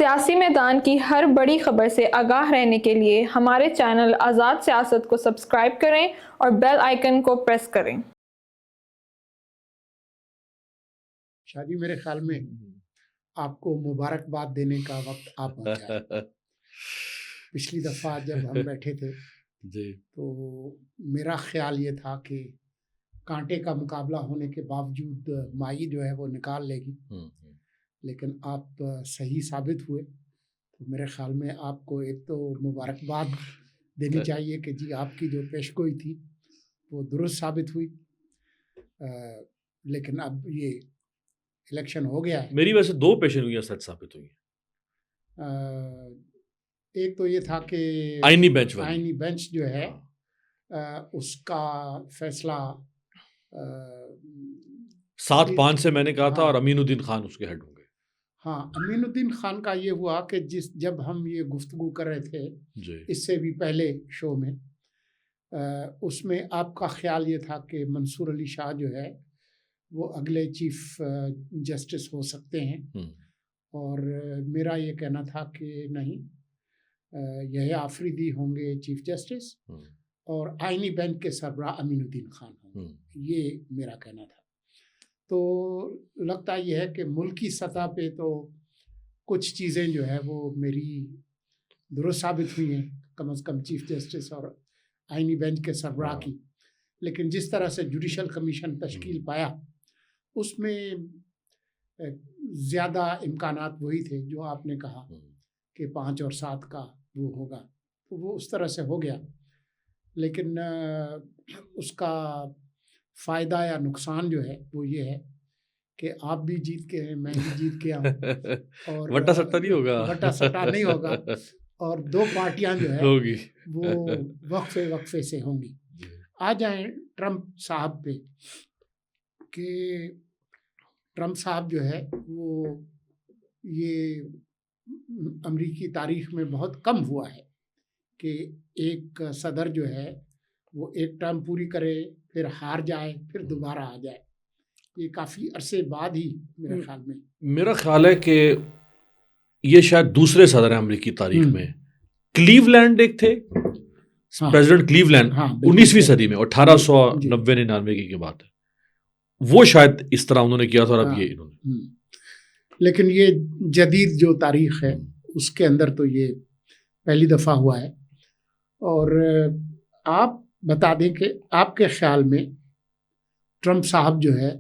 سیاسی میدان کی ہر بڑی خبر سے آگاہ رہنے کے لیے ہمارے چینل آزاد سیاست کو سبسکرائب کریں اور بیل آئیکن کو پریس کریں۔ شادی میرے خیال میں آپ کو مبارکباد دینے کا وقت آ پہنچا ہے۔ پچھلی دفعہ جب ہم بیٹھے تھے جی تو میرا خیال یہ تھا کہ کانٹے کا مقابلہ ہونے کے باوجود مائی جو ہے وہ نکال لے گی، لیکن آپ صحیح ثابت ہوئے۔ تو میرے خیال میں آپ کو ایک تو مبارکباد دینی چاہیے کہ جی آپ کی جو پیش گوئی تھی وہ درست ثابت ہوئی، لیکن اب یہ الیکشن ہو گیا ہے۔ میری ویسے دو پیشن گوئیاں سچ ثابت ہوئی ہیں۔ ایک تو یہ تھا کہ آئینی بینچ والی، آئینی بینچ جو ہے اس کا فیصلہ 7-5 سے میں نے کہا تھا، اور امین الدین خان اس کے ہیڈ ہوں گے۔ ہاں، امین الدین خان کا یہ ہوا کہ جب ہم یہ گفتگو کر رہے تھے جی اس سے بھی پہلے شو میں، اس میں آپ کا خیال یہ تھا کہ منصور علی شاہ جو ہے وہ اگلے چیف جسٹس ہو سکتے ہیں، اور میرا یہ کہنا تھا کہ نہیں، یحییٰ آفریدی ہوں گے چیف جسٹس اور آئینی بینچ کے سربراہ امین الدین خان ہوں گے، یہ میرا کہنا تھا۔ تو لگتا یہ ہے کہ ملکی سطح پہ تو کچھ چیزیں جو ہے وہ میری درست ثابت ہوئی ہیں، کم از کم چیف جسٹس اور آئینی بینچ کے سربراہ کی، لیکن جس طرح سے جوڈیشل کمیشن تشکیل پایا اس میں زیادہ امکانات وہی تھے جو آپ نے کہا کہ 5 اور 7 کا وہ ہوگا، تو وہ اس طرح سے ہو گیا۔ لیکن اس کا فائدہ یا نقصان جو ہے وہ یہ ہے کہ آپ بھی جیت کے ہیں، میں بھی جیت کے ہوں، اور وٹا سٹا نہیں ہوگا، وٹا سٹا نہیں ہوگا، اور دو پارٹیاں جو ہے ہوگی وہ وقفے سے ہوں گی۔ آ جائیں ٹرمپ صاحب پہ، کہ ٹرمپ صاحب جو ہے وہ یہ امریکی تاریخ میں بہت کم ہوا ہے کہ ایک صدر جو ہے وہ ایک ٹرم پوری کرے پھر ہار جائے پھر دوبارہ آ جائے، یہ کافی عرصے بعد ہی میرے خیال میں۔ میرا خیال ہے کہ یہ شاید دوسرے صدر ہیں امریکی تاریخ میں۔ کلیو لینڈ ایک تھے، پریزیڈنٹ کلیو لینڈ، 19ویں صدی میں، 1899 کی بات ہے، وہ شاید اس طرح انہوں نے کیا تھا، اور اب یہ انہوں نے۔ لیکن یہ جدید جو تاریخ ہے اس کے اندر تو یہ پہلی دفعہ ہوا ہے۔ اور آپ بتا دیں کہ آپ کے خیال میں ٹرمپ صاحب جو ہے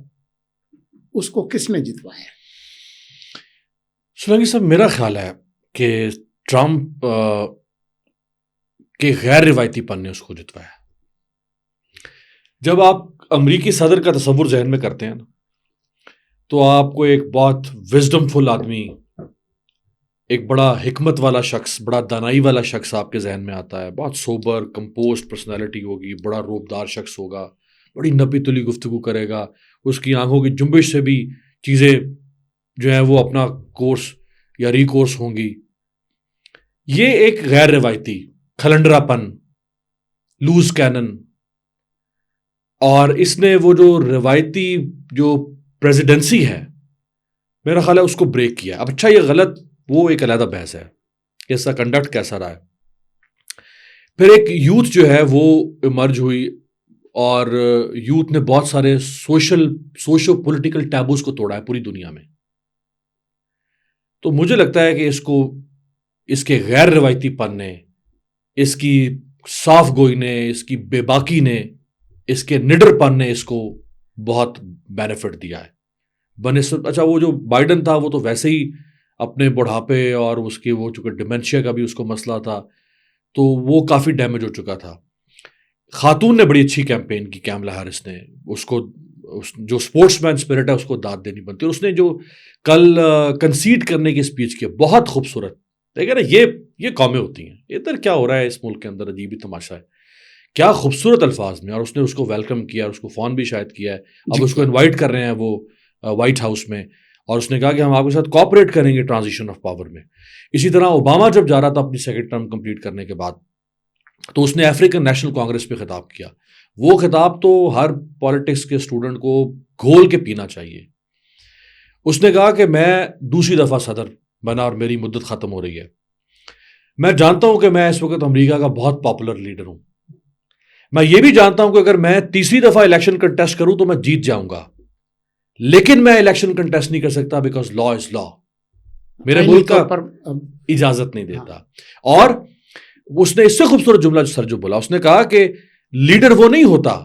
اس کو کس نے جتوایا؟ سولنگی صاحب، میرا خیال ہے کہ ٹرمپ کے غیر روایتی پن نے اس کو جتوایا۔ جب آپ امریکی صدر کا تصور ذہن میں کرتے ہیں نا، تو آپ کو ایک بہت وزڈم فل آدمی، ایک بڑا حکمت والا شخص، بڑا دانائی والا شخص آپ کے ذہن میں آتا ہے، بہت سوبر کمپوزڈ پرسنالٹی ہوگی، بڑا روبدار شخص ہوگا، بڑی نپی تلی گفتگو کرے گا، اس کی آنکھوں کی جنبش سے بھی چیزیں جو ہیں وہ اپنا کورس یا ریکورس ہوں گی۔ یہ ایک غیر روایتی کھلنڈرا پن، لوز کینن، اور اس نے وہ جو روایتی جو پریزیڈنسی ہے میرا خیال ہے اس کو بریک کیا۔ اب اچھا یہ غلط وہ ایک علیحدہ بحث ہے کہ اس کا کنڈکٹ کیسا رہا ہے۔ پھر ایک یوتھ جو ہے وہ ایمرج ہوئی، اور یوتھ نے بہت سارے سوشو پولیٹیکل ٹیبوز کو توڑا ہے پوری دنیا میں۔ تو مجھے لگتا ہے کہ اس کے غیر روایتی پن نے، اس کی صاف گوئی نے، اس کی بے باکی نے، اس کے نڈر پن نے اس کو بہت بینیفٹ دیا ہے بنسبت۔ اچھا وہ جو بائیڈن تھا وہ تو ویسے ہی اپنے بڑھاپے اور اس کے وہ چونکہ ڈیمنشیا کا بھی اس کو مسئلہ تھا، تو وہ کافی ڈیمیج ہو چکا تھا۔ خاتون نے بڑی اچھی کیمپین کی، کیملا ہیرس نے، اس کو جو اسپورٹس مین اسپرٹ ہے اس کو داد دینی بنتی ہے۔ اس نے جو کل کنسیڈ کرنے کی اسپیچ کی، بہت خوبصورت، دیکھیں نا یہ قومیں ہوتی ہیں، ادھر کیا ہو رہا ہے اس ملک کے اندر، عجیب ہی تماشا ہے، کیا خوبصورت الفاظ میں، اور اس نے اس کو ویلکم کیا، اور اس کو فون بھی شاید کیا ہے، اب اس کو انوائٹ کر رہے ہیں وہ وائٹ ہاؤس میں، اور اس نے کہا کہ ہم آپ کے ساتھ کوآپریٹ کریں گے ٹرانزیشن آف پاور میں۔ اسی طرح اوباما جب جا رہا تھا اپنی سیکنڈ ٹرم کمپلیٹ کرنے کے بعد، تو اس نے افریقن نیشنل کانگریس پہ خطاب کیا۔ وہ خطاب تو ہر پالیٹکس کے اسٹوڈنٹ کو گھول کے پینا چاہیے۔ اس نے کہا کہ میں دوسری دفعہ صدر بنا اور میری مدت ختم ہو رہی ہے. میں جانتا ہوں کہ میں اس وقت امریکہ کا بہت پاپولر لیڈر ہوں. میں یہ بھی جانتا ہوں کہ اگر میں تیسری دفعہ الیکشن کنٹیسٹ کروں تو میں جیت جاؤں گا, لیکن میں الیکشن کنٹیسٹ نہیں کر سکتا بیکاز لا از لا. میرے ملک کا اجازت نہیں دیتا. اور اس نے اس سے خوبصورت جملہ سر جو بولا, اس نے کہا کہ لیڈر وہ نہیں ہوتا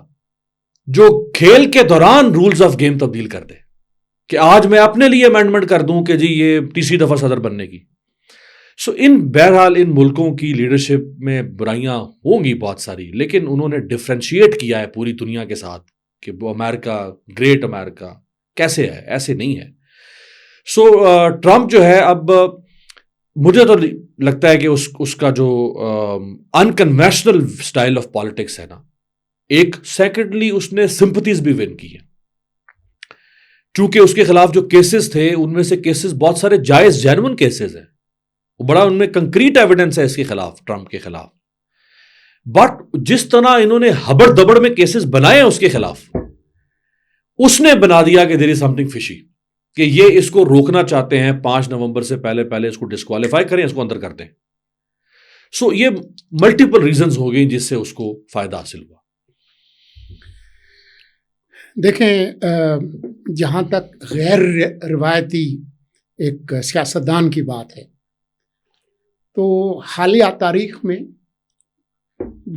جو کھیل کے دوران رولز آف گیم تبدیل کر دے, کہ آج میں اپنے لیے امینڈمنٹ کر دوں کہ جی یہ تیسری دفعہ صدر بننے کی. سو بہرحال ان ملکوں کی لیڈرشپ میں برائیاں ہوں گی بہت ساری, لیکن انہوں نے ڈفرینشیٹ کیا ہے پوری دنیا کے ساتھ کہ وہ امریکہ, گریٹ امریکہ کیسے ہے, ایسے نہیں ہے. سو ٹرمپ جو ہے, اب مجھے تو لگتا ہے کہ اس کا جو انکنوینشنل اسٹائل آف پالیٹکس ہے نا, ایک سیکنڈلی اس نے سمپتیز بھی ون کی ہیں, چونکہ اس کے خلاف جو کیسز تھے ان میں سے کیسز بہت سارے جائز جینون کیسز ہیں, بڑا ان میں کنکریٹ ایویڈنس ہے اس کے خلاف, ٹرمپ کے خلاف. بٹ جس طرح انہوں نے ہبڑ دبڑ میں کیسز بنائے ہیں اس کے خلاف, اس نے بنا دیا کہ دیر از سم تھنگ فشی, کہ یہ اس کو روکنا چاہتے ہیں 5 نومبر سے پہلے اس کو ڈسکوالیفائی کریں, اس کو اندر کر دیں. سو یہ ملٹیپل ریزنز ہو گئی جس سے اس کو فائدہ حاصل ہوا. دیکھیں, جہاں تک غیر روایتی ایک سیاستدان کی بات ہے, تو حالیہ تاریخ میں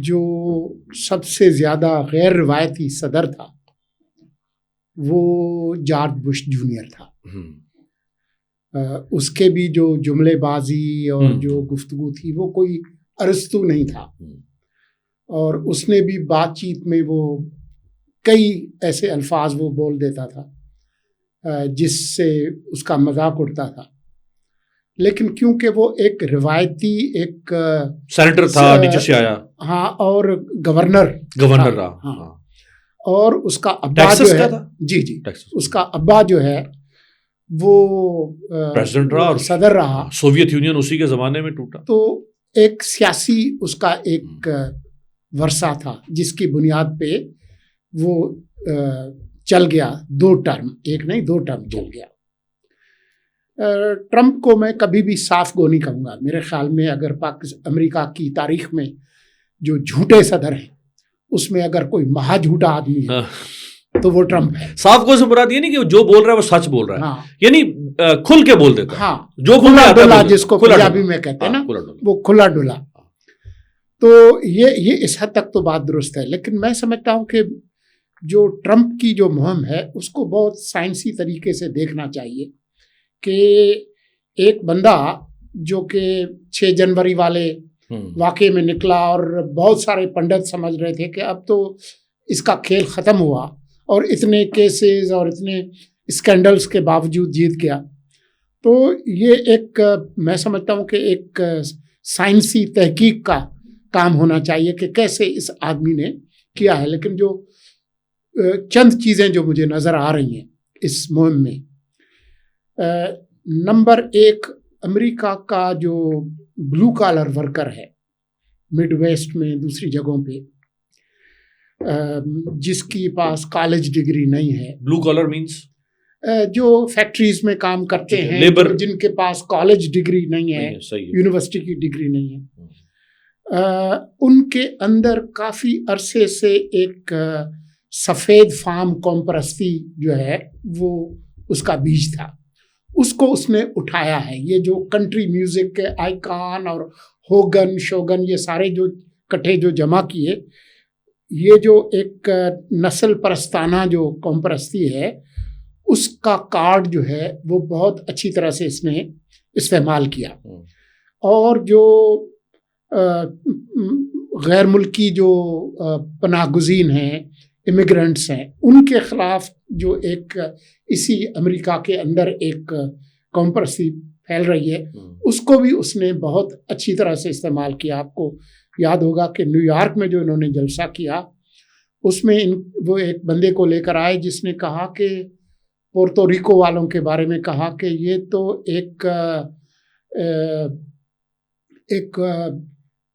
جو سب سے زیادہ غیر روایتی صدر تھا وہ جارج بش جونیئر تھا. اس کے بھی جو جملے بازی اور جو گفتگو تھی وہ کوئی ارسطو نہیں تھا, اور اس نے بھی بات چیت میں وہ کئی ایسے الفاظ وہ بول دیتا تھا جس سے اس کا مذاق اڑتا تھا. لیکن کیونکہ وہ ایک روایتی ایک سینیٹر تھا, نیچے سے آیا, ہاں, اور گورنر رہا, ہاں, اور اس کا ابا جو ہے, جی اس کا ابا جو ہے وہ پریزیڈنٹ رہا اور صدر رہا. سوویت یونین اسی کے زمانے میں ٹوٹا. تو ایک سیاسی اس کا ایک ورثہ تھا جس کی بنیاد پہ وہ چل گیا 2 ٹرم, ایک نہیں 2 ٹرم چل گیا. ٹرمپ کو میں کبھی بھی صاف گو نہیں کہوں گا. میرے خیال میں اگر امریکہ کی تاریخ میں جو جھوٹے صدر ہیں اس میں اگر کوئی مہا جھوٹا آدمی ہے تو وہ ٹرمپ ہے. صاف گو سے مراد یہ نہیں کہ جو بول رہا ہے وہ سچ بول رہا ہے, یعنی کھل کے بول دیتا ہے. ہاں, جو کھلا ڈولا جس کو پنجابی میں کہتے ہیں نا, وہ کھلا ڈولا. تو یہ اس حد تک تو بات درست ہے, لیکن میں سمجھتا ہوں کہ جو ٹرمپ کی جو مہم ہے اس کو بہت سائنسی طریقے سے دیکھنا چاہیے کہ ایک بندہ جو کہ 6 جنوری والے واقعے میں نکلا اور بہت سارے پنڈت سمجھ رہے تھے کہ اب تو اس کا کھیل ختم ہوا, اور اتنے کیسز اور اتنے اسکینڈلز کے باوجود جیت گیا. تو یہ ایک میں سمجھتا ہوں کہ ایک سائنسی تحقیق کا کام ہونا چاہیے کہ کیسے اس آدمی نے کیا ہے. لیکن جو چند چیزیں جو مجھے نظر آ رہی ہیں اس مہم میں, نمبر 1, امریکہ کا جو بلو کالر ورکر ہے مڈ ویسٹ میں دوسری جگہوں پہ, جس کی پاس کالج ڈگری نہیں ہے. بلو کالر مینس جو فیکٹریز میں کام کرتے ہیں, لیبر, جن کے پاس کالج ڈگری نہیں ہے, یونیورسٹی کی ڈگری نہیں ہے, ان کے اندر کافی عرصے سے ایک سفید فام قوم پرستی جو ہے وہ اس کا بیج تھا. اس کو اس نے اٹھایا ہے. یہ جو کنٹری میوزک کے آئیکن اور ہوگن شوگن یہ سارے جو کٹھے جو جمع کیے, یہ جو ایک نسل پرستانہ جو قوم پرستی ہے اس کا کارڈ جو ہے وہ بہت اچھی طرح سے اس نے استعمال کیا. اور جو غیر ملکی جو پناہ گزین ہیں, امیگرنٹس ہیں, ان کے خلاف جو ایک اسی امریکہ کے اندر ایک قوم پرستی پھیل رہی ہے, اس کو بھی اس نے بہت اچھی طرح سے استعمال کیا. آپ کو یاد ہوگا کہ نیو یارک میں جو انہوں نے جلسہ کیا اس میں وہ ایک بندے کو لے کر آئے جس نے کہا کہ پورتو ریکو والوں کے بارے میں کہا کہ یہ تو ایک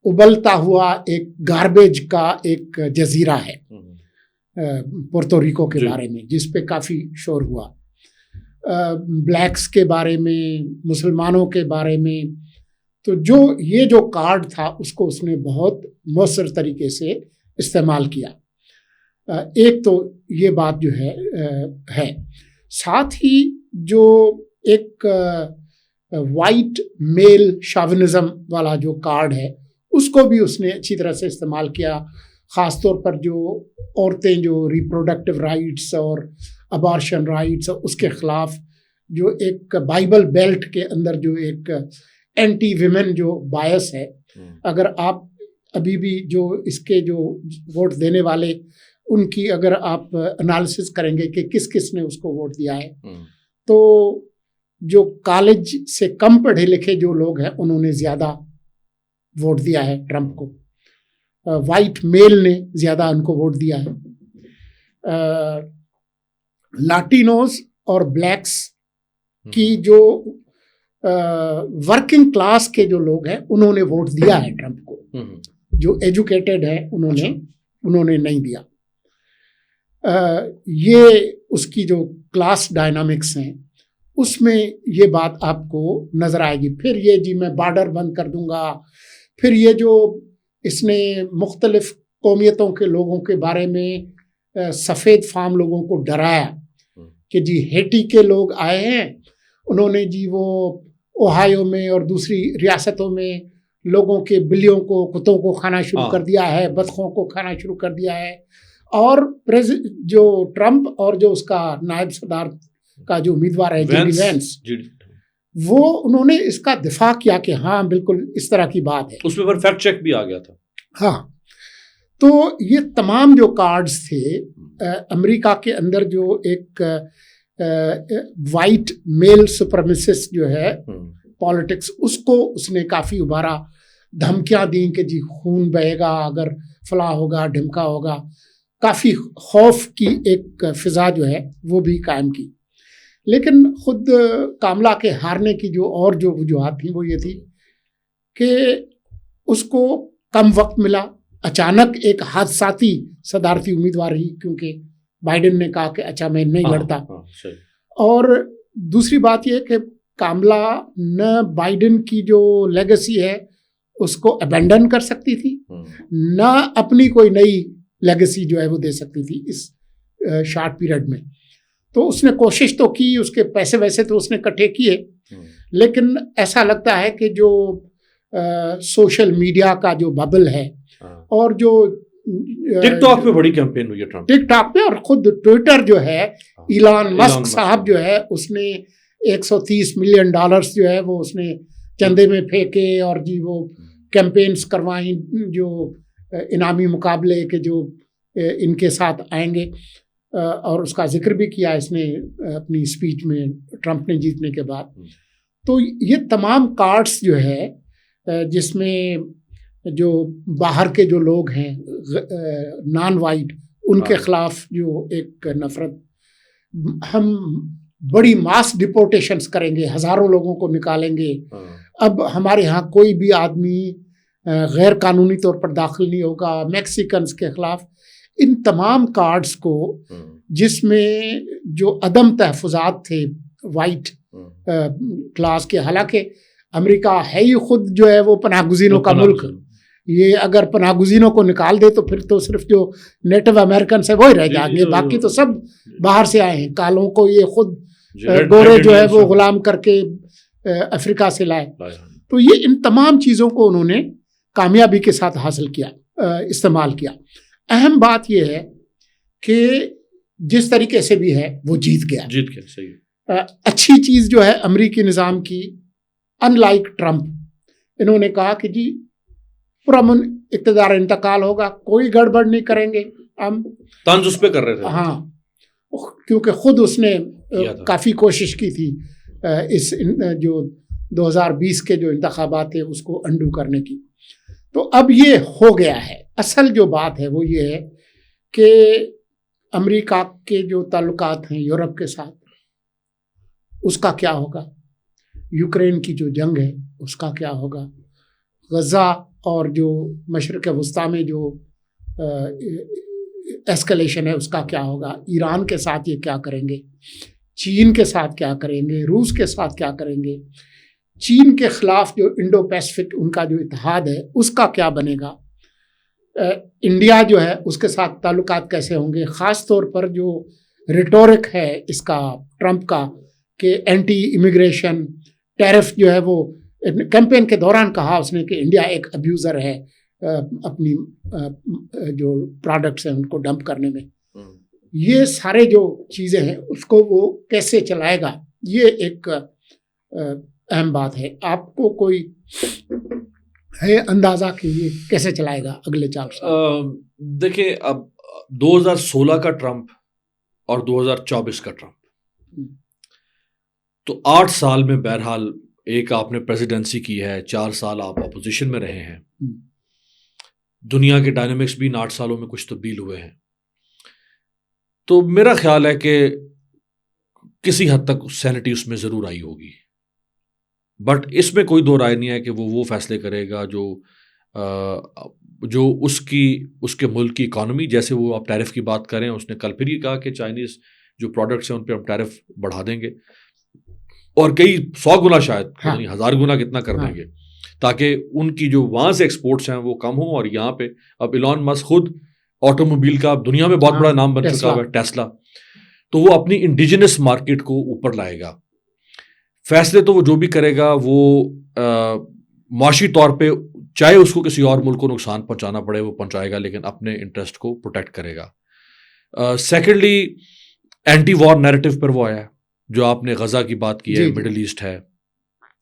ابلتا ہوا ایک گاربیج کا ایک جزیرہ ہے پورتو ریکو کے بارے میں, جس پہ کافی شور ہوا. بلیکس کے بارے میں، مسلمانوں کے بارے میں. تو جو کارڈ تھا اس کو اس نے بہت مؤثر طریقے سے استعمال کیا. ایک تو یہ بات جو ہے. ساتھ ہی جو ایک وائٹ میل شاونزم والا جو کارڈ ہے اس کو بھی اس نے اچھی طرح سے استعمال کیا، خاص طور پر جو عورتیں جو ریپروڈکٹیو رائٹس اور ابارشن رائٹس اس کے خلاف جو ایک بائبل بیلٹ کے اندر جو ایک اینٹی ویمن جو بایس ہے. اگر آپ ابھی بھی جو اس کے جو ووٹ دینے والے ان کی اگر آپ انالیسس کریں گے کہ کس کس نے اس کو ووٹ دیا ہے، تو جو کالج سے کم پڑھے لکھے جو لوگ ہیں انہوں نے زیادہ ووٹ دیا ہے ٹرمپ کو. وائٹ میل نے زیادہ ان کو ووٹ دیا ہے. لاٹینوز اور بلیکس کی جو ورکنگ کلاس کے جو لوگ ہیں انہوں نے ووٹ دیا ہے ٹرمپ کو. جو ایجوکیٹڈ ہیں انہوں نے نہیں دیا. یہ اس کی جو کلاس ڈائنامکس ہیں اس میں یہ بات آپ کو نظر آئے گی. پھر یہ جی میں بارڈر بند کر دوں گا، پھر یہ جو اس نے مختلف قومیتوں کے لوگوں کے بارے میں سفید فام لوگوں کو ڈرایا کہ جی ہیٹی کے لوگ آئے ہیں، انہوں نے جی وہ اوہایو میں اور دوسری ریاستوں میں لوگوں کے بلیوں کو کتوں کو کھانا شروع کر دیا ہے، بطخوں کو کھانا شروع کر دیا ہے. اور جو ٹرمپ اور جو اس کا نائب صدر کا جو امیدوار ہے جے ڈی وینس، وہ انہوں نے اس کا دفاع کیا کہ ہاں بالکل اس طرح کی بات ہے. اس پر فیکٹ چیک بھی آ گیا تھا. ہاں، تو یہ تمام جو کارڈز تھے امریکہ کے اندر جو ایک وائٹ میل سپرمیسسٹ جو ہے پالیٹکس، اس کو اس نے کافی ابھارا. دھمکیاں دیں کہ جی خون بہے گا اگر فلاں ہوگا ڈھمکا ہوگا. کافی خوف کی ایک فضا جو ہے وہ بھی قائم کی. لیکن خود کاملا کے ہارنے کی جو وجوہات تھیں وہ یہ تھی کہ اس کو کم وقت ملا، اچانک ایک حادثاتی صدارتی امیدوار ہی، کیونکہ بائیڈن نے کہا کہ اچھا میں نہیں لڑتا. اور دوسری بات یہ کہ کاملا نہ بائیڈن کی جو لیگیسی ہے اس کو ابینڈن کر سکتی تھی، نہ اپنی کوئی نئی لیگیسی جو ہے وہ دے سکتی تھی اس شارٹ پیریڈ میں. تو اس نے کوشش تو کی، اس کے پیسے ویسے تو اس نے اکٹھے کیے، لیکن ایسا لگتا ہے کہ جو سوشل میڈیا کا جو ببل ہے اور جو ٹک ٹاک پہ بڑی کیمپین ہوئی ہے ٹرمپ، ٹک ٹاک پہ، اور خود ٹویٹر جو ہے ایلان مسک صاحب جو ہے اس نے $130 ملین جو ہے وہ اس نے چندے میں پھینکے اور جی وہ کیمپینز کروائیں جو انعامی مقابلے کے جو ان کے ساتھ آئیں گے. اور اس کا ذکر بھی کیا اس نے اپنی اسپیچ میں ٹرمپ نے جیتنے کے بعد. تو یہ تمام کارڈز جو ہے جس میں جو باہر کے جو لوگ ہیں نان وائٹ ان کے خلاف جو ایک نفرت، ہم بڑی ماس ڈپورٹیشنز کریں گے، ہزاروں لوگوں کو نکالیں گے، اب ہمارے ہاں کوئی بھی آدمی غیر قانونی طور پر داخل نہیں ہوگا، میکسیکنز کے خلاف. ان تمام کارڈز کو جس میں جو عدم تحفظات تھے وائٹ کلاس کے، حالانکہ امریکہ ہے ہی خود جو ہے وہ پناہ گزینوں کا ملک، یہ اگر پناہ گزینوں کو نکال دے تو پھر تو صرف جو نیٹو امریکنس ہے وہی رہ جائیں گے، باقی تو سب باہر سے آئے ہیں. کالوں کو یہ خود گورے جو ہے وہ غلام کر کے افریقہ سے لائے. تو یہ ان تمام چیزوں کو انہوں نے کامیابی کے ساتھ حاصل کیا، استعمال کیا. اہم بات یہ ہے کہ جس طریقے سے بھی ہے وہ جیت گیا. صحیح. اچھی چیز جو ہے امریکی نظام کی، ان لائک ٹرمپ، انہوں نے کہا کہ جی پرامن اقتدار انتقال ہوگا، کوئی گڑبڑ نہیں کریں گے. ہم طنز اس پہ کر رہے تھے. ہاں، کیونکہ خود اس نے کافی کوشش کی تھی اس جو 2020 کے جو انتخابات تھے اس کو انڈو کرنے کی. تو اب یہ ہو گیا ہے. اصل جو بات ہے وہ یہ ہے کہ امریکہ کے جو تعلقات ہیں یورپ کے ساتھ اس کا کیا ہوگا، یوکرین کی جو جنگ ہے اس کا کیا ہوگا، غزہ اور جو مشرق وسطیٰ میں جو ایسکلیشن ہے اس کا کیا ہوگا، ایران کے ساتھ یہ کیا کریں گے. چین کے ساتھ کیا کریں گے، روس کے ساتھ کیا کریں گے، چین کے خلاف جو انڈو پیسفک ان کا جو اتحاد ہے اس کا کیا بنے گا، انڈیا جو ہے اس کے ساتھ تعلقات کیسے ہوں گے. خاص طور پر جو ریٹورک ہے اس کا ٹرمپ کا کہ اینٹی امیگریشن ٹیرف جو ہے، وہ کیمپین کے دوران کہا اس نے کہ انڈیا ایک ابیوزر ہے اپنی جو پروڈکٹس ہیں ان کو ڈمپ کرنے میں. یہ سارے جو چیزیں ہیں اس کو وہ کیسے چلائے گا، یہ ایک اہم بات ہے. آپ کو کوئی ہے اندازہ کہ یہ کیسے چلائے گا اگلے 4 سال؟ دیکھیں، اب 2016 کا ٹرمپ اور 2024 کا ٹرمپ، تو 8 سال میں بہرحال ایک آپ نے پریزیڈنسی کی ہے، 4 سال آپ اپوزیشن میں رہے ہیں. دنیا کے ڈائنامکس بھی ان 8 سالوں میں کچھ تبدیل ہوئے ہیں. تو میرا خیال ہے کہ کسی حد تک سینٹی اس میں ضرور آئی ہوگی، بٹ اس میں کوئی دو رائے نہیں ہے کہ وہ فیصلے کرے گا جو اس کے ملک کی اکانومی، جیسے وہ آپ ٹیرف کی بات کریں، اس نے کل پھر یہ کہا کہ چائنیز جو پروڈکٹس ہیں ان پہ ہم ٹیرف بڑھا دیں گے اور کئی 100 گنا شاید 1000 گنا کتنا کر دیں گے، تاکہ ان کی جو وہاں سے ایکسپورٹس ہیں وہ کم ہوں. اور یہاں پہ اب ایلون مسک خود آٹو موبائل کا دنیا میں بہت بڑا نام بن چکا ہوا ہے، ٹیسلا، تو وہ اپنی انڈیجنس مارکیٹ کو اوپر لائے گا. فیصلے تو وہ جو بھی کرے گا وہ معاشی طور پہ چاہے اس کو کسی اور ملک کو نقصان پہنچانا پڑے وہ پہنچائے گا، لیکن اپنے انٹرسٹ کو پروٹیکٹ کرے گا. سیکنڈلی اینٹی وار نیریٹو پر وہ آیا ہے، جو آپ نے غزہ کی بات کی ہے، مڈل ایسٹ ہے،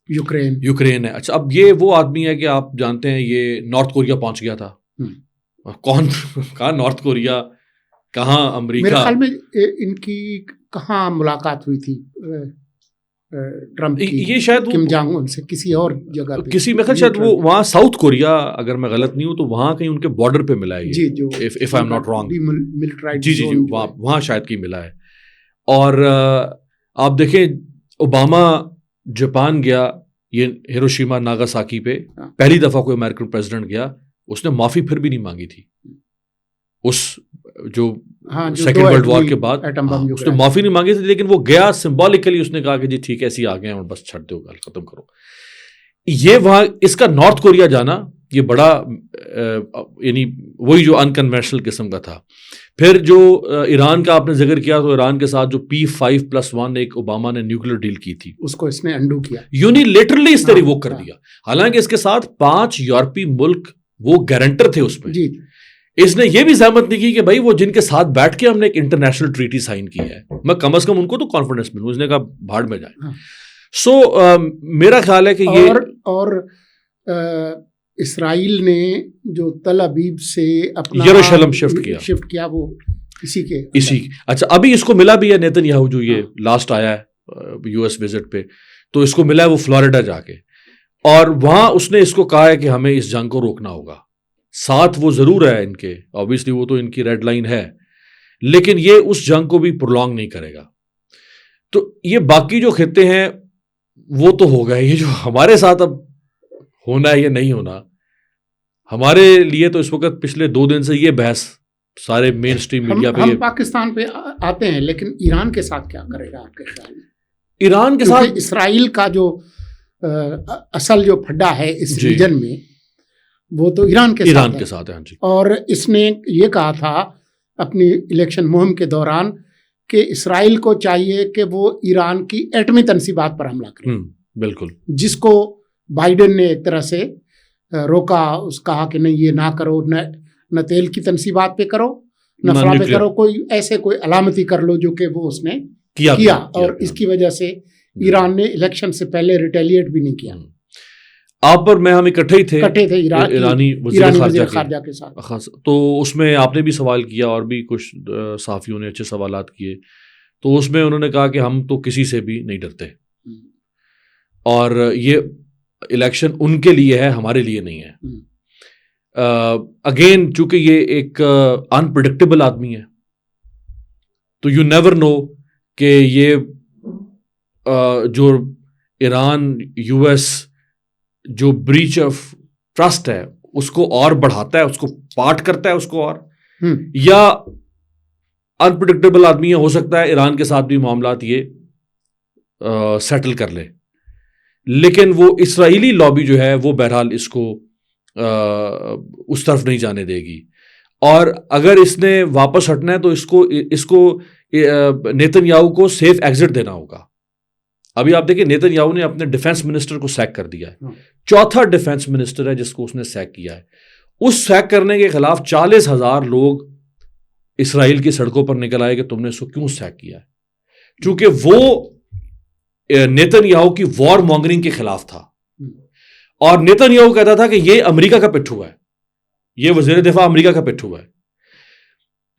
یوکرین ہے. اچھا، اب یہ وہ آدمی ہے کہ آپ جانتے ہیں یہ نارتھ کوریا پہنچ گیا تھا. کون کہاں نارتھ کوریا، کہاں امریکہ؟ میرے خیال میں ان کی کہاں ملاقات ہوئی تھی ٹرمپ کی؟ یہ شاید کم جانگ ان سے کسی اور جگہ پہ، کسی میں شاید وہ وہاں ساؤتھ کوریا، اگر میں غلط نہیں ہوں تو وہاں کہیں ان کے بارڈر پہ ملا ہے. جی، جو if I am not wrong, جی وہاں شاید کی ملا ہے. اور آپ دیکھیں اوباما جاپان گیا، یہ ہیروشیما ناگاساکی پہ پہلی دفعہ کوئی امریکن پریزیڈنٹ گیا، اس نے معافی پھر بھی نہیں مانگی تھی. اس جو سیکنڈ ورلڈ وار کے بعد اس نے معافی نہیں مانگی تھی، لیکن وہ گیا سمبولکلی، اس نے کہا کہ جی ٹھیک ہے ایسے آ گئے ہیں اور بس چھٹ دو، گل ختم کرو. یہ وہاں اس کا نارتھ کوریا جانا یہ بڑا یعنی وہی جو انکنوینشنل قسم کا تھا. پھر جو ایران کا آپ نے ذکر کیا، تو ایران کے ساتھ جو P5+1 ایک اوباما نے نیوکلیر ڈیل کی تھی، اس کو اس نے انڈو کیا، یونیلیٹرلی اس نے ریووک کر دیا. حالانکہ اس کے ساتھ 5 یورپی ملک وہ گارنٹر تھے اس میں. اس نے یہ بھی زحمت نہیں کی کہ بھائی وہ جن کے ساتھ بیٹھ کے ہم نے ایک انٹرنیشنل ٹریٹی سائن کی ہے، میں کم از کم ان کو تو کانفیڈنس ملوں. اس نے کہا بھاڑ میں جائیں. سو میرا خیال ہے کہ یہ اور اسرائیل نے جو تل ابیب سے اپنا یروشلم شفٹ کیا وہ اسی اچھا ابھی اس کو ملا بھی ہے نیتن یاہو، جو یہ لاسٹ آیا ہے US وزٹ پہ، تو اس کو ملا ہے وہ فلوریڈا جا کے، اور وہاں اس نے اس کو کہا ہے کہ ہمیں اس جنگ کو روکنا ہوگا. ساتھ وہ ضرور ہے ان کے، obviously وہ تو ان کی ریڈ لائن ہے، لیکن یہ اس جنگ کو بھی پرولونگ نہیں کرے گا. تو یہ باقی جو خطے ہیں وہ تو ہو گئے، یہ جو ہمارے ساتھ اب ہونا ہے یا نہیں ہونا، ہمارے لیے تو اس وقت پچھلے 2 دن سے یہ بحث سارے مین اسٹریم میڈیا پہ. ہم پاکستان پہ آتے ہیں، لیکن ایران کے ساتھ کیا کرے گا آپ کے خیال میں؟ ایران کے ساتھ اسرائیل کا جو اصل جو پھڈا ہے اس ریجن میں وہ تو ایران کے ساتھ ہے. اور اس نے یہ کہا تھا اپنی الیکشن مہم کے دوران کہ اسرائیل کو چاہیے کہ وہ ایران کی ایٹمی تنصیبات پر حملہ کرے. بالکل، جس کو بائیڈن نے ایک طرح سے روکا، اس کہا کہ نہیں یہ نہ کرو، نہ تیل کی تنصیبات پہ کرو، نہ فلاں پہ کرو، کوئی علامتی کر لو، جو کہ وہ اس نے کیا. اور اس کی وجہ سے ایران نے الیکشن سے پہلے ریٹیلیٹ بھی نہیں کیا. آپ پر میں ہم اکٹھے ہی تھے ایرانی وزیر خارجہ کے ساتھ، تو اس میں آپ نے بھی سوال کیا اور بھی کچھ صحافیوں نے اچھے سوالات کیے. تو اس میں انہوں نے کہا کہ ہم تو کسی سے بھی نہیں ڈرتے، اور یہ الیکشن ان کے لیے ہے، ہمارے لیے نہیں ہے. اگین چونکہ یہ ایک انپریڈکٹیبل آدمی ہے، تو یو نیور نو کہ یہ جو ایران US جو بریچ آف ٹرسٹ ہے اس کو اور بڑھاتا ہے، اس کو پارٹ کرتا ہے اس کو، اور یا انپریڈکٹیبل آدمی ہے. ہو سکتا ہے ایران کے ساتھ بھی معاملات یہ سیٹل کر لے، لیکن وہ اسرائیلی لابی جو ہے وہ بہرحال اس کو اس طرف نہیں جانے دے گی، اور اگر اس نے واپس ہٹنا ہے تو اس کو نیتن یاہو کو سیف ایگزٹ دینا ہوگا. ابھی آپ دیکھیں نیتن یاہو نے اپنے ڈیفنس منسٹر کو سیک کر دیا ہے، چوتھا ڈیفنس منسٹر ہے جس کو اس نے سیک کیا ہے. اس سیک کرنے کے خلاف 40,000 لوگ اسرائیل کی سڑکوں پر نکل آئے کہ تم نے اس کو کیوں سیک کیا ہے، چونکہ وہ نیتن یاہو کی وار مانگرنگ کے خلاف تھا. اور نیتن یاہو کہتا تھا کہ یہ امریکہ کا پٹھو ہے، یہ وزیر دفاع امریکہ کا پٹھو ہے.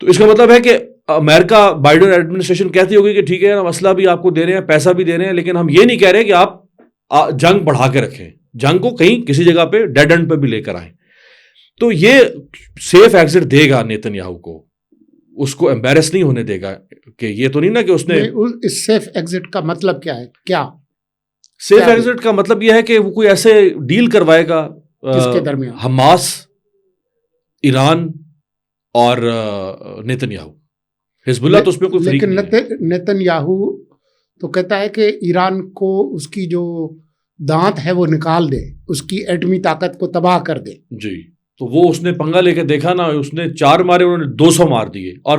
تو اس کا مطلب ہے کہ امریکہ بائیڈن ایڈمنسٹریشن کہتی ہوگی کہ ٹھیک ہے ہم اسلحہ بھی آپ کو دے رہے ہیں، پیسہ بھی دے رہے ہیں، لیکن ہم یہ نہیں کہہ رہے کہ آپ جنگ بڑھا کے رکھیں، جنگ کو کہیں کسی جگہ پہ ڈیڈ اینڈ پہ بھی لے کر آئیں. تو یہ سیف ایگزٹ دے گا نیتن یاہو کو، اس کو امبیرس نہیں ہونے دے گا کہ یہ تو نہیں نا کہ اس نے. اس سیف ایگزٹ کا مطلب کیا ہے؟ کیا سیف ایگزٹ کا مطلب یہ ہے کہ وہ کوئی ایسے ڈیل کروائے گا کس کے درمیان؟ حماس، ایران اور نیتن یاہو. حزب اللہ تو اس میں کوئی فریق نہیں ہے. لیکن نیتن یاہو تو کہتا ہے کہ ایران کو اس کی جو دانت ہے وہ نکال دے، اس کی ایٹمی طاقت کو تباہ کر دے. جی، تو وہ اس نے پنگا لے کے دیکھا نا، اس نے 4 مارے، انہوں نے 200 مار دیے. اور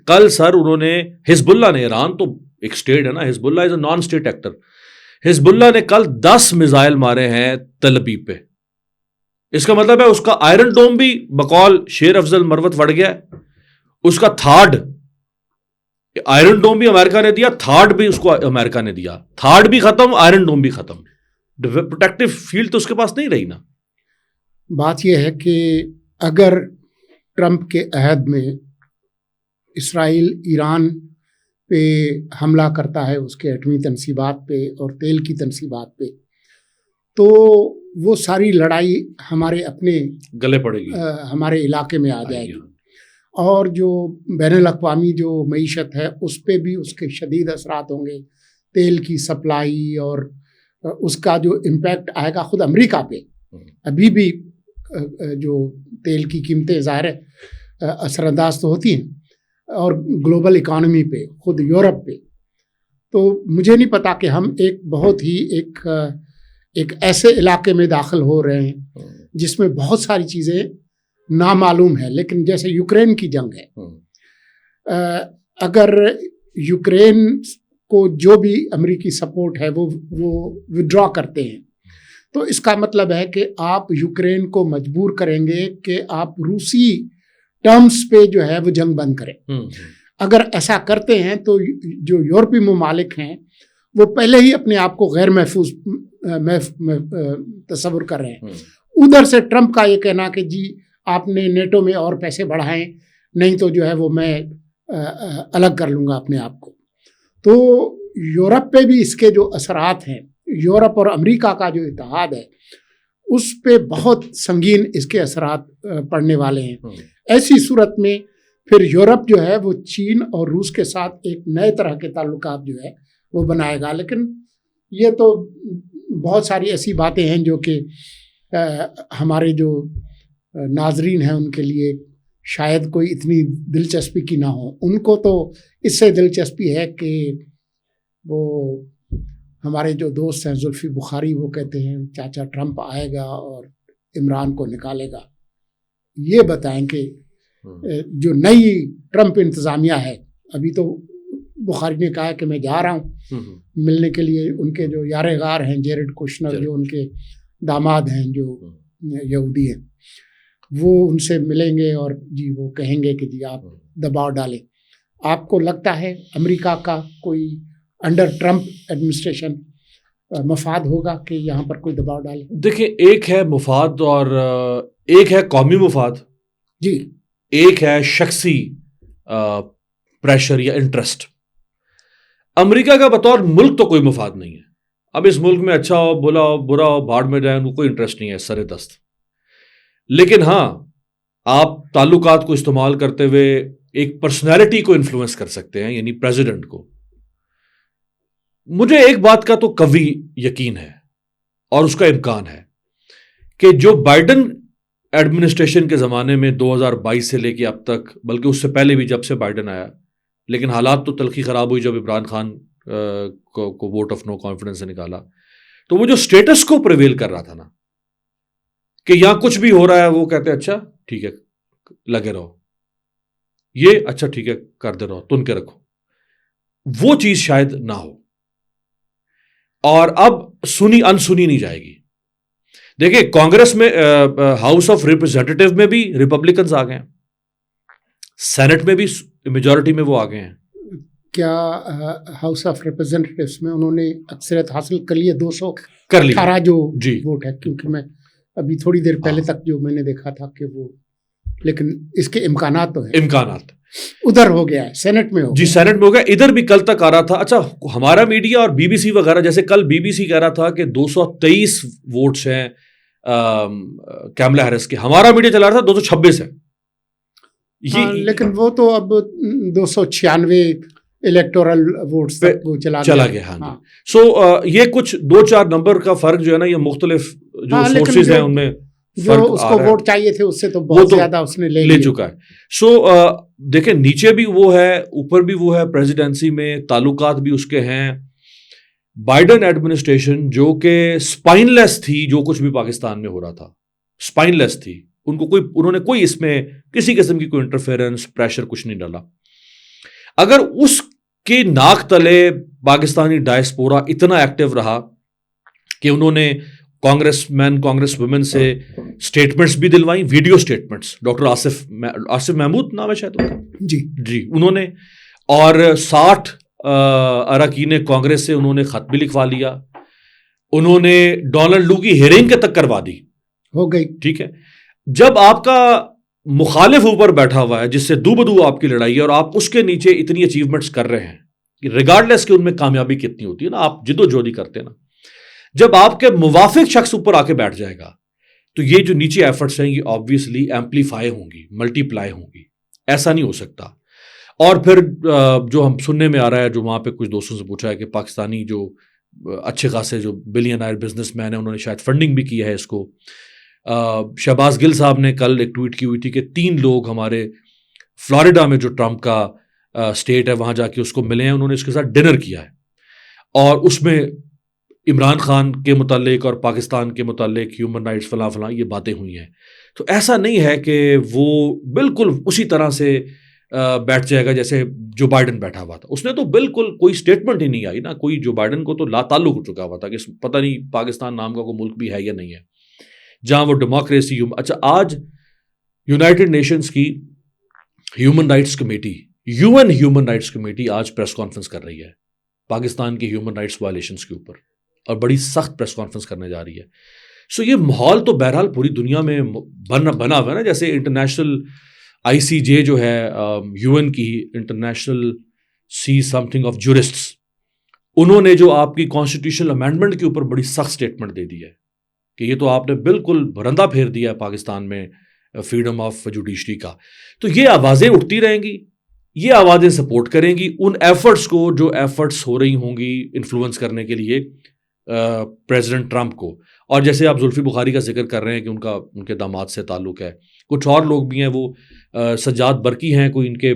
کل سر انہوں نے حزب اللہ نے، ایران تو ایک اسٹیٹ ہے نا، حزب اللہ از اے نان اسٹیٹ ایکٹر، حزب اللہ نے کل 10 میزائل مارے ہیں تل ابیب پہ. اس کا مطلب ہے اس کا آئرن ڈوم بھی بقول شیر افضل مروت وڑ گیا، اس کا تھارڈ آئرن ڈوم بھی امریکہ نے دیا، تھارڈ بھی اس کو امریکہ نے دیا، تھارڈ بھی ختم، آئرن ڈوم بھی ختم. پروٹیکٹیو فیلڈ تو اس کے پاس نہیں رہی نا. بات یہ ہے کہ اگر ٹرمپ کے عہد میں اسرائیل ایران پہ حملہ کرتا ہے، اس کے ایٹمی تنصیبات پہ اور تیل کی تنصیبات پہ، تو وہ ساری لڑائی ہمارے اپنے گلے پڑے گی، ہمارے علاقے میں آ جائے گی، اور جو بین الاقوامی جو معیشت ہے اس پہ بھی اس کے شدید اثرات ہوں گے. تیل کی سپلائی اور اس کا جو امپیکٹ آئے گا خود امریکہ پہ. ابھی بھی جو تیل کی قیمتیں ظاہر ہے اثر انداز تو ہوتی ہیں، اور گلوبل اکانومی پہ، خود یورپ پہ. تو مجھے نہیں پتا کہ ہم ایک بہت ہی ایک ایسے علاقے میں داخل ہو رہے ہیں جس میں بہت ساری چیزیں نامعلوم ہیں. لیکن جیسے یوکرین کی جنگ ہے، اگر یوکرین کو جو بھی امریکی سپورٹ ہے وہ وڈرا کرتے ہیں، تو اس کا مطلب ہے کہ آپ یوکرین کو مجبور کریں گے کہ آپ روسی ٹرمز پہ جو ہے وہ جنگ بند کریں. اگر ایسا کرتے ہیں تو جو یورپی ممالک ہیں وہ پہلے ہی اپنے آپ کو غیر محفوظ تصور کر رہے ہیں. ادھر سے ٹرمپ کا یہ کہنا کہ جی آپ نے نیٹو میں اور پیسے بڑھائیں، نہیں تو جو ہے وہ میں الگ کر لوں گا اپنے آپ کو. تو یورپ پہ بھی اس کے جو اثرات ہیں، یورپ اور امریکہ کا جو اتحاد ہے اس پہ بہت سنگین اس کے اثرات پڑنے والے ہیں. ایسی صورت میں پھر یورپ جو ہے وہ چین اور روس کے ساتھ ایک نئے طرح کے تعلقات جو ہے وہ بنائے گا. لیکن یہ تو بہت ساری ایسی باتیں ہیں جو کہ ہمارے جو ناظرین ہیں ان کے لیے شاید کوئی اتنی دلچسپی کی نہ ہو. ان کو تو اس سے دلچسپی ہے کہ وہ ہمارے جو دوست ہیں زلفی بخاری، وہ کہتے ہیں چاچا ٹرمپ آئے گا اور عمران کو نکالے گا. یہ بتائیں کہ جو نئی ٹرمپ انتظامیہ ہے، ابھی تو بخاری نے کہا کہ میں جا رہا ہوں ملنے کے لیے ان کے جو یار غار ہیں جیرڈ کوشنر، جو ان کے داماد ہیں جو یہودی ہیں، وہ ان سے ملیں گے اور جی وہ کہیں گے کہ جی آپ دباؤ ڈالیں. آپ کو لگتا ہے امریکہ کا کوئی انڈر ٹرمپ ایڈمنسٹریشن مفاد ہوگا کہ یہاں پر کوئی دباؤ ڈالے؟ دیکھیں، ایک ہے مفاد اور ایک ہے قومی مفاد، جی، ایک ہے شخصی پریشر یا انٹرسٹ. امریکہ کا بطور ملک تو کوئی مفاد نہیں ہے. اب اس ملک میں اچھا ہو، بھلا ہو، برا ہو، بھاڑ میں جائے، ان کو کوئی انٹرسٹ نہیں ہے سر دست. لیکن ہاں، آپ تعلقات کو استعمال کرتے ہوئے ایک پرسنالٹی کو انفلوئنس کر سکتے ہیں، یعنی پریزیڈنٹ کو. مجھے ایک بات کا تو قوی یقین ہے اور اس کا امکان ہے کہ جو بائیڈن ایڈمنسٹریشن کے زمانے میں 2022 سے لے کے اب تک، بلکہ اس سے پہلے بھی جب سے بائیڈن آیا، لیکن حالات تو تلخی خراب ہوئی جب عمران خان کو ووٹ آف نو کانفیڈنس سے نکالا. تو وہ جو اسٹیٹس کو پریویل کر رہا تھا نا کہ یہاں کچھ بھی ہو رہا ہے وہ کہتے اچھا ٹھیک ہے لگے رہو, یہ اچھا ٹھیک ہے کرتے رہو, تن کے رکھو, وہ چیز شاید نہ ہو. اور اب سنی انسنی نہیں جائے گی. دیکھیں کانگریس میں ہاؤس آف ریپرزینٹیٹیو میں بھی ریپبلکنز آ گئے ہیں, سینٹ میں بھی میجورٹی میں وہ آ گئے ہیں. کیا ہاؤس آف ریپرزینٹیٹیوز میں انہوں نے اکثریت حاصل کر لی ہے 218 جو جی ووٹ ہے؟ کیونکہ میں ابھی تھوڑی دیر پہلے تک جو میں نے دیکھا تھا کہ وہ, لیکن اس کے امکانات تو ہیں, امکانات ادھر ہو گیا ہے سینٹ میں ہو جی گیا. سینٹ میں ہو گیا, ادھر بھی کل تک آ رہا تھا. اچھا ہمارا میڈیا اور بی بی سی وغیرہ, جیسے کل بی بی سی کہہ رہا تھا کہ 223 ووٹس ہیں کیملا ہیرس کے, ہمارا میڈیا چلا رہا تھا 226 ہے. لیکن وہ تو اب 296 الیکٹورل ووٹس تک وہ چلا گیا. ہاں جی. سو یہ کچھ 2-4 نمبر کا فرق جو ہے نا, یہ مختلف جو سورسز ہیں ان میں جو اس کو ووٹ چاہیے تھے اس سے تو بہت زیادہ اس نے لے چکا ہے. سو دیکھیں نیچے بھی وہ ہے, اوپر بھی وہ ہے, پریزیڈنسی میں تعلقات بھی اس کے ہیں. بائیڈن ایڈمنسٹریشن جو کہ اسپائن لیس تھی, جو کچھ بھی پاکستان میں ہو رہا تھا اسپائن لیس تھی, انہوں نے کوئی اس میں کسی قسم کی کوئی انٹرفیئرنس پریشر کچھ نہیں ڈالا. اگر اس کے ناک تلے پاکستانی ڈائسپورا اتنا ایکٹیو رہا کہ انہوں نے کانگریس مین کانگریس وومن سے اسٹیٹمنٹس بھی دلوائیں, video statements, doctor Asif Mahmood نام ہے شاید جی انہوں نے, اور 60 اراکین کانگریس سے انہوں نے خط بھی لکھوا لیا, انہوں نے ڈونلڈ لو کی ہیئرنگ کے تک کروا دی, ہو گئی. ٹھیک ہے. جب آپ کا مخالف اوپر بیٹھا ہوا ہے جس سے دو بدو آپ کی لڑائی ہے, اور آپ اس کے نیچے اتنی اچیومنٹس کر رہے ہیں ریگارڈلیس کہ ان میں کامیابی کتنی ہوتی ہے نا, آپ جدوجہدی کرتے ہیں نا, جب آپ کے موافق شخص اوپر آ کے بیٹھ جائے گا تو یہ جو نیچے ایفرٹس ہیں یہ آبویسلی ایمپلیفائی ہوں گی, ملٹی پلائی ہوں گی. ایسا نہیں ہو سکتا. اور پھر جو ہم سننے میں آ رہا ہے, جو وہاں پہ کچھ دوستوں سے پوچھا ہے کہ پاکستانی جو اچھے خاصے جو بلینئر بزنس مین ہیں انہوں نے شاید فنڈنگ بھی کی ہے اس کو. شہباز گل صاحب نے کل ایک ٹویٹ کی ہوئی تھی کہ 3 لوگ ہمارے فلوریڈا میں جو ٹرمپ کا اسٹیٹ ہے وہاں جا کے اس کو ملے ہیں, انہوں نے اس کے ساتھ ڈنر کیا ہے, اور اس میں عمران خان کے متعلق اور پاکستان کے متعلق ہیومن رائٹس فلاں فلاں یہ باتیں ہوئی ہیں. تو ایسا نہیں ہے کہ وہ بالکل اسی طرح سے بیٹھ جائے گا جیسے جو بائیڈن بیٹھا ہوا تھا. اس نے تو بالکل کوئی اسٹیٹمنٹ ہی نہیں آئی نا, کوئی جو بائیڈن کو تو لا تعلق ہو چکا ہوا تھا کہ پتہ نہیں پاکستان نام کا کوئی ملک بھی ہے یا نہیں ہے جہاں وہ ڈیموکریسی. اچھا آج یونائٹڈ نیشنز کی human rights committee, UN human rights committee آج پریس کانفرنس کر رہی ہے پاکستان کی ہیومن رائٹس وائلیشنز کے اوپر, اور بڑی سخت پریس کانفرنس کرنے جا رہی ہے. سو یہ ماحول تو بہرحال پوری دنیا میں بنا ہوا ہے نا, جیسے انٹرنیشنل ICJ جو ہے UN کی international see something of jurists, انہوں نے جو آپ کی کانسٹیٹیوشنل امینڈمنٹ کے اوپر بڑی سخت اسٹیٹمنٹ دے دی ہے کہ یہ تو آپ نے بالکل برندہ پھیر دیا ہے پاکستان میں فریڈم آف جوڈیشری کا. تو یہ آوازیں اٹھتی رہیں گی, یہ آوازیں سپورٹ کریں گی ان ایفرٹس کو جو ایفرٹس ہو رہی ہوں گی انفلوئنس کرنے کے لیے پریزیڈنٹ ٹرمپ کو. اور جیسے آپ زلفی بخاری کا ذکر کر رہے ہیں کہ ان کے داماد سے تعلق ہے, کچھ اور لوگ بھی ہیں, وہ سجاد برقی ہیں, کوئی ان کے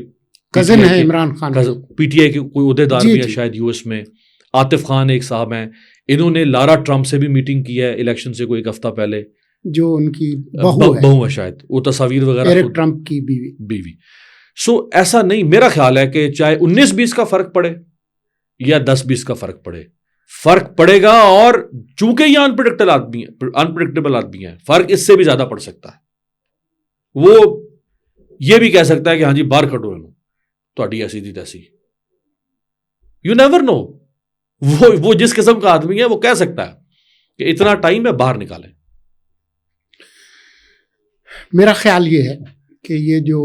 کزن ہے عمران خان, PTI کے کوئی عہدیدار بھی ہیں شاید US میں, عاطف خان ایک صاحب ہیں, انہوں نے لارا ٹرمپ سے بھی میٹنگ کی ہے الیکشن سے کوئی 1 ہفتہ پہلے, جو ان کی بہو ہے شاید, وہ تصاویر وغیرہ ایرک ٹرمپ کی بیوی. سو ایسا نہیں, میرا خیال ہے کہ چاہے 19-20 کا فرق پڑے یا 10-20 کا فرق پڑے گا, اور چونکہ یہ انپریڈکٹیبل آدمی ہے, فرق اس سے بھی زیادہ پڑ سکتا ہے. وہ یہ بھی کہہ سکتا ہے کہ ہاں جی باہر کھڑو ہے تہاڈی ایسی تھی تیسی, یو نیور نو. وہ جس قسم کا آدمی ہے وہ کہہ سکتا ہے کہ اتنا ٹائم ہے باہر نکالیں. میرا خیال یہ ہے کہ یہ جو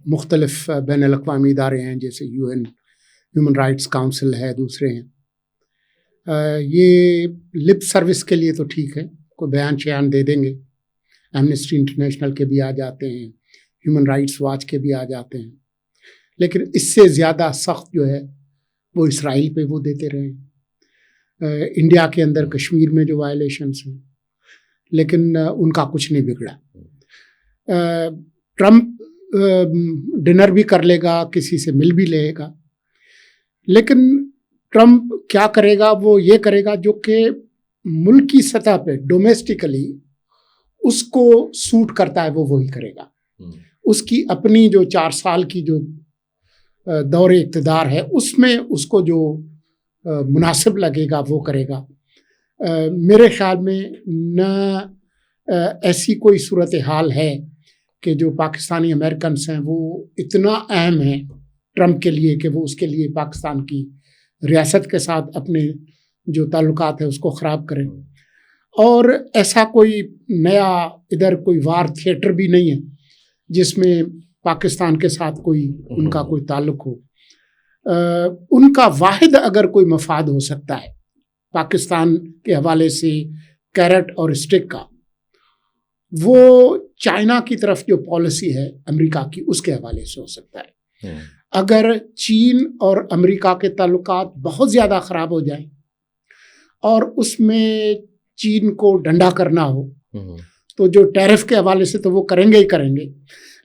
مختلف بین الاقوامی ادارے ہیں جیسے UN ہیومن رائٹس کاؤنسل ہے, دوسرے ہیں, یہ لپ سروس کے لیے تو ٹھیک ہے, کوئی بیان شیان دے دیں گے, ایمنسٹی انٹرنیشنل کے بھی آ جاتے ہیں, ہیومن رائٹس واچ کے بھی آ جاتے ہیں, لیکن اس سے زیادہ سخت جو ہے وہ اسرائیل پہ وہ دیتے رہے ہیں. انڈیا کے اندر کشمیر میں جو وائلیشنس ہیں, لیکن ان کا کچھ نہیں بگڑا. ٹرمپ ڈنر بھی کر لے گا, کسی سے مل بھی لے گا, لیکن ٹرمپ کیا کرے گا وہ یہ کرے گا جو کہ ملک کی سطح پہ ڈومیسٹکلی اس کو سوٹ کرتا ہے وہ وہی کرے گا. اس کی اپنی جو 4 سال کی جو دور اقتدار ہے اس میں اس کو جو مناسب لگے گا وہ کرے گا. میرے خیال میں نہ ایسی کوئی صورتحال ہے کہ جو پاکستانی امریکنس ہیں وہ اتنا اہم ہیں ٹرمپ کے لیے کہ وہ اس کے لیے پاکستان کی ریاست کے ساتھ اپنے جو تعلقات ہیں اس کو خراب کریں. اور ایسا کوئی نیا ادھر کوئی وار تھیٹر بھی نہیں ہے جس میں پاکستان کے ساتھ کوئی ان کا کوئی تعلق ہو. ان کا واحد اگر کوئی مفاد ہو سکتا ہے پاکستان کے حوالے سے کیرٹ اور اسٹک کا، وہ چائنا کی طرف جو پالیسی ہے امریکہ کی اس کے حوالے سے ہو سکتا ہے. اگر چین اور امریکہ کے تعلقات بہت زیادہ خراب ہو جائیں اور اس میں چین کو ڈنڈا کرنا ہو تو جو ٹیرف کے حوالے سے تو وہ کریں گے ہی کریں گے،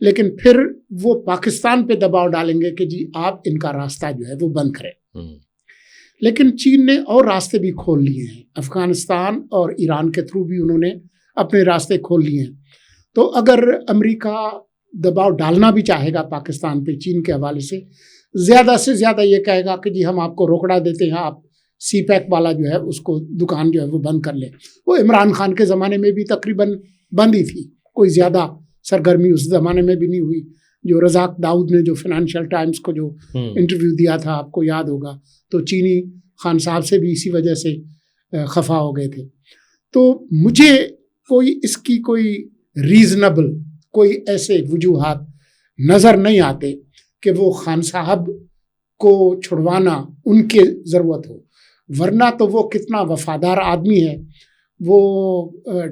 لیکن پھر وہ پاکستان پہ دباؤ ڈالیں گے کہ جی آپ ان کا راستہ جو ہے وہ بند کریں. لیکن چین نے اور راستے بھی کھول لیے ہیں، افغانستان اور ایران کے تھرو بھی انہوں نے اپنے راستے کھول لیے ہیں. تو اگر امریکہ دباؤ ڈالنا بھی چاہے گا پاکستان پہ چین کے حوالے سے زیادہ یہ کہے گا کہ جی ہم آپ کو روکڑا دیتے ہیں، آپ سی پیک والا جو ہے اس کو دکان جو ہے وہ بند کر لیں. وہ عمران خان کے زمانے میں بھی تقریباً بند ہی تھی، کوئی زیادہ سرگرمی اس زمانے میں بھی نہیں ہوئی. جو رزاق داؤد نے جو فائنینشیل ٹائمز کو جو انٹرویو دیا تھا آپ کو یاد ہوگا، تو چینی خان صاحب سے بھی اسی وجہ سے خفا ہو گئے تھے. تو مجھے کوئی اس کی کوئی ریزنبل کوئی ایسے وجوہات نظر نہیں آتے کہ وہ خان صاحب کو چھڑوانا ان کے ضرورت ہو. ورنہ تو وہ کتنا وفادار آدمی ہے، وہ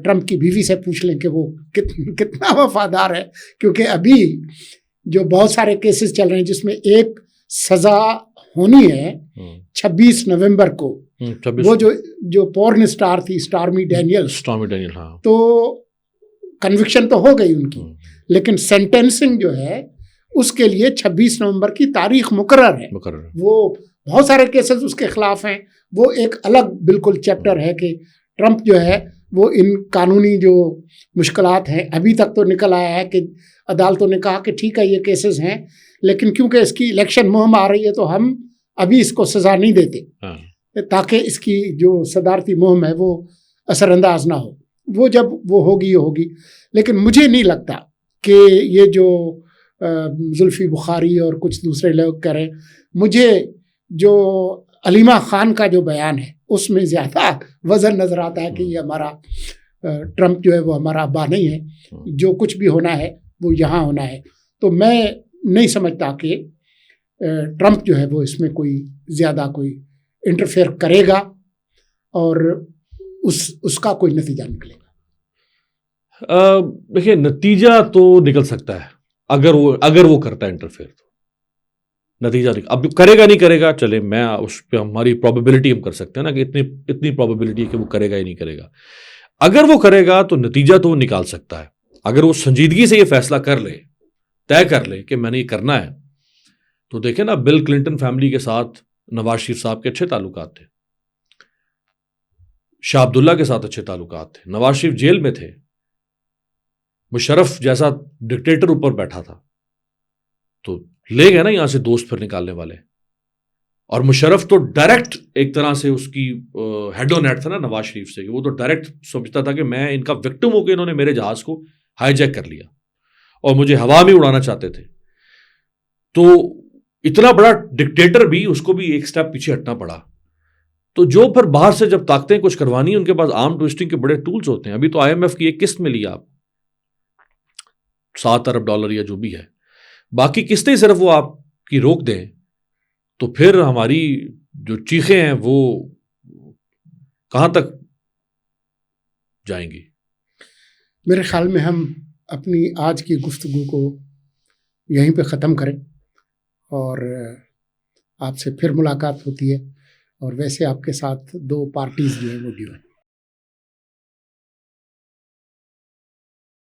ٹرمپ کی بیوی سے پوچھ لیں کہ وہ کتنا وفادار ہے، کیونکہ ابھی جو بہت سارے کیسز چل رہے ہیں جس میں ایک سزا ہونی ہے 26 نومبر کو. وہ جو پورن اسٹار تھی اسٹارمی ڈینیل، تو کنوکشن تو ہو گئی ان کی، لیکن سینٹینسنگ جو ہے اس کے لیے 26 نومبر کی تاریخ مقرر ہے. وہ بہت سارے کیسز اس کے خلاف ہیں، وہ ایک الگ بالکل چیپٹر ہے کہ ٹرمپ جو ہے وہ ان قانونی جو مشکلات ہیں ابھی تک تو نکل آیا ہے کہ عدالتوں نے کہا کہ ٹھیک ہے یہ کیسز ہیں، لیکن کیونکہ اس کی الیکشن مہم آ رہی ہے تو ہم ابھی اس کو سزا نہیں دیتے تاکہ اس کی جو صدارتی مہم ہے وہ اثر انداز نہ ہو. وہ جب وہ ہوگی. لیکن مجھے نہیں لگتا کہ یہ جو زلفی بخاری اور کچھ دوسرے لوگ کہہ رہے ہیں، مجھے جو علیمہ خان کا جو بیان ہے اس میں زیادہ وزن نظر آتا ہے کہ یہ ہمارا ٹرمپ جو ہے وہ ہمارا ابا نہیں ہے، جو کچھ بھی ہونا ہے وہ یہاں ہونا ہے. تو میں نہیں سمجھتا کہ ٹرمپ جو ہے وہ اس میں کوئی زیادہ کوئی انٹرفیئر کرے گا اور اس کا کوئی نتیجہ نکلے گا. دیکھیے نتیجہ تو نکل سکتا ہے اگر وہ کرتا ہے انٹرفیئر، تو نتیجہ اب کرے گا نہیں کرے گا، چلے میں اس پہ ہماری پروبیبلٹی ہم کر سکتے ہیں نا کہ اتنی پروبیبلٹی ہے کہ وہ کرے گا ہی نہیں کرے گا. اگر وہ کرے گا تو نتیجہ تو وہ نکال سکتا ہے. اگر وہ سنجیدگی سے یہ فیصلہ کر لے، طے کر لے کہ میں نے یہ کرنا ہے، تو دیکھیں نا بل کلنٹن فیملی کے ساتھ نواز شریف صاحب کے اچھے تعلقات تھے، شاہ عبداللہ کے ساتھ اچھے تعلقات تھے، نواز شریف جیل میں تھے، مشرف جیسا ڈکٹیٹر اوپر بیٹھا تھا، تو لے گئے نا یہاں سے دوست پھر نکالنے والے. اور مشرف تو ڈائریکٹ ایک طرح سے اس کی ہیڈ آن ہیڈ تھا نا نواز شریف سے، وہ تو ڈائریکٹ سمجھتا تھا کہ میں ان کا وکٹم ہو کے انہوں نے میرے جہاز کو ہائی جیک کر لیا اور مجھے ہوا میں اڑانا چاہتے تھے. تو اتنا بڑا ڈکٹیٹر بھی اس کو بھی ایک سٹیپ پیچھے ہٹنا پڑا. تو جو پھر باہر سے جب طاقتیں کچھ کروانی ہیں ان کے پاس آرم ٹویسٹنگ کے بڑے ٹولز ہوتے ہیں. ابھی تو IMF کی ایک قسط میں لیا آپ $7 ارب یا جو بھی ہے، باقی قسطیں صرف وہ آپ کی روک دیں تو پھر ہماری جو چیخیں ہیں وہ کہاں تک جائیں گی. میرے خیال میں ہم اپنی آج کی گفتگو کو یہیں پہ ختم کریں اور آپ سے پھر ملاقات ہوتی ہے. اور ویسے آپ کے ساتھ 2 پارٹیز جو ہیں وہ ڈیو ہیں.